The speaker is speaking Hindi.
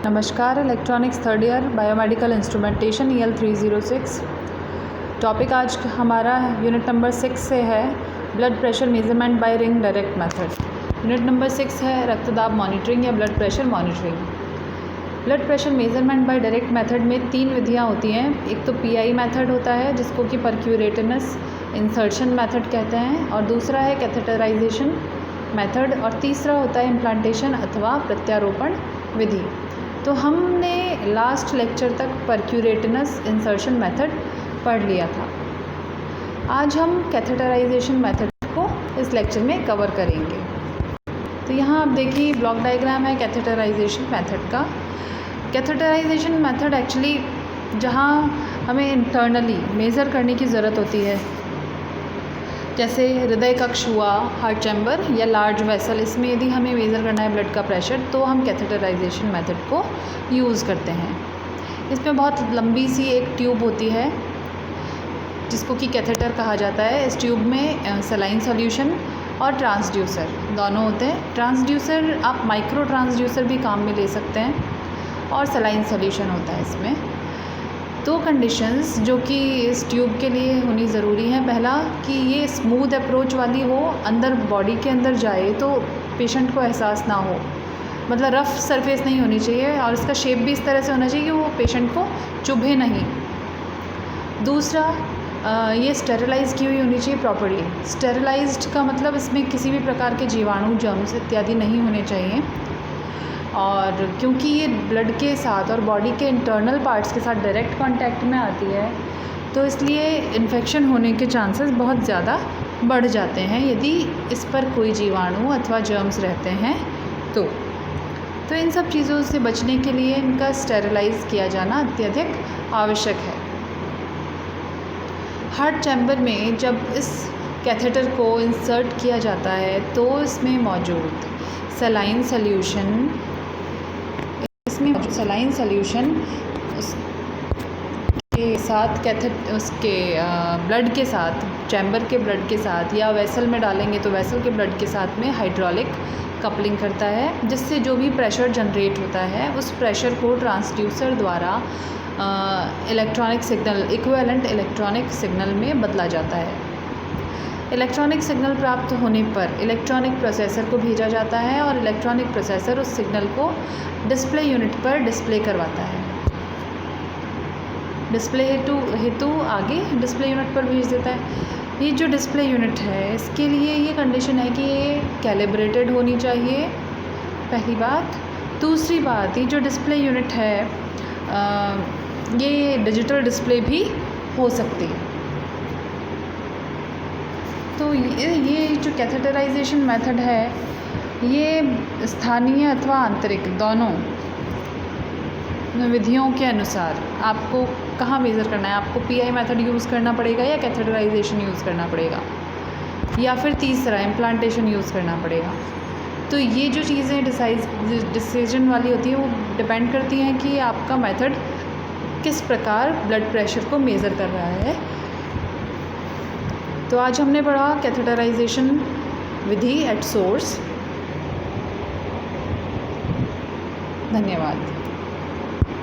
नमस्कार। Electronics third year biomedical instrumentation EL 306। Topic आज हमारा यूनिट नंबर 6 से है blood pressure measurement by ring direct method. Unit number 6 है रक्तदाब मॉनिटरिंग या blood pressure monitoring. Blood pressure measurement by direct method में 3 विधियाँ होती हैं। एक तो PI मेथड होता है जिसको कि परक्यूरेटिनस इंसर्शन मेथड कहते हैं, और दूसरा है कैथेटराइजेशन मेथड, और तीसरा होता है इम्प्लांटेशन अथवा प्रत्यारोपण विधि। तो हमने लास्ट लेक्चर तक परक्यूरेटिनस इंसर्शन मेथड पढ़ लिया था। आज हम कैथेटराइजेशन मेथड को इस लेक्चर में कवर करेंगे। तो यहाँ आप देखिए ब्लॉक डायग्राम है कैथेटराइजेशन मेथड का। कैथेटराइजेशन मेथड एक्चुअली जहाँ हमें इंटरनली मेज़र करने की ज़रूरत होती है, जैसे हृदय कक्ष हुआ, हार्ट चैम्बर या लार्ज वेसल, इसमें यदि हमें मेज़र करना है ब्लड का प्रेशर तो हम कैथेटराइजेशन मेथड को यूज़ करते हैं। इसमें बहुत लंबी सी एक ट्यूब होती है जिसको कि कैथेटर कहा जाता है। इस ट्यूब में सलाइन सॉल्यूशन और ट्रांसड्यूसर दोनों होते हैं। ट्रांसड्यूसर आप माइक्रो ट्रांसड्यूसर भी काम में ले सकते हैं, और सलाइन सॉल्यूशन होता है इसमें। दो कंडीशंस जो कि इस ट्यूब के लिए होनी ज़रूरी है। पहला कि ये स्मूथ अप्रोच वाली हो, अंदर बॉडी के अंदर जाए तो पेशेंट को एहसास ना हो, मतलब रफ़ सरफेस नहीं होनी चाहिए, और इसका शेप भी इस तरह से होना चाहिए कि वो पेशेंट को चुभे नहीं। दूसरा, ये स्टेरिलाइज़ की हुई होनी चाहिए प्रॉपर्ली। स्टेरिलाइज्ड का मतलब इसमें किसी भी प्रकार के जीवाणु, जर्म्स इत्यादि नहीं होने चाहिए, और क्योंकि ये ब्लड के साथ और बॉडी के इंटरनल पार्ट्स के साथ डायरेक्ट कांटेक्ट में आती है, तो इसलिए इन्फेक्शन होने के चांसेस बहुत ज़्यादा बढ़ जाते हैं यदि इस पर कोई जीवाणु अथवा जर्म्स रहते हैं तो इन सब चीज़ों से बचने के लिए इनका स्टेरिलाइज़ किया जाना अत्यधिक आवश्यक है। हार्ट चैम्बर में जब इस कैथेटर को इंसर्ट किया जाता है तो इसमें मौजूद सलाइन सॉल्यूशन उसके साथ उसके ब्लड के साथ, चैम्बर के ब्लड के साथ, या वेसल में डालेंगे तो वेसल के ब्लड के साथ में हाइड्रोलिक कपलिंग करता है, जिससे जो भी प्रेशर जनरेट होता है उस प्रेशर को ट्रांसड्यूसर द्वारा electronic signal, equivalent electronic signal में बदला जाता है। इलेक्ट्रॉनिक सिग्नल प्राप्त होने पर इलेक्ट्रॉनिक प्रोसेसर को भेजा जाता है, और इलेक्ट्रॉनिक प्रोसेसर उस सिग्नल को डिस्प्ले यूनिट पर डिस्प्ले करवाता है। डिस्प्ले हेतु आगे डिस्प्ले यूनिट पर भेज देता है। ये जो डिस्प्ले यूनिट है इसके लिए ये कंडीशन है कि ये कैलिब्रेटेड होनी चाहिए, पहली बात। दूसरी बात, ये जो डिस्प्ले यूनिट है ये डिजिटल डिस्प्ले भी हो सकती है। तो ये जो कैथेटराइजेशन मेथड है ये स्थानीय अथवा आंतरिक दोनों विधियों के अनुसार आपको कहाँ मेज़र करना है, आपको PI मेथड यूज़ करना पड़ेगा या कैथेटराइजेशन यूज़ करना पड़ेगा, या फिर तीसरा इम्प्लांटेशन यूज़ करना पड़ेगा। तो ये जो चीज़ें डिसीजन वाली होती है वो डिपेंड करती हैं कि आपका मेथड किस प्रकार ब्लड प्रेशर को मेज़र कर रहा है। तो आज हमने पढ़ा कैथेटराइजेशन विधि एट सोर्स। धन्यवाद।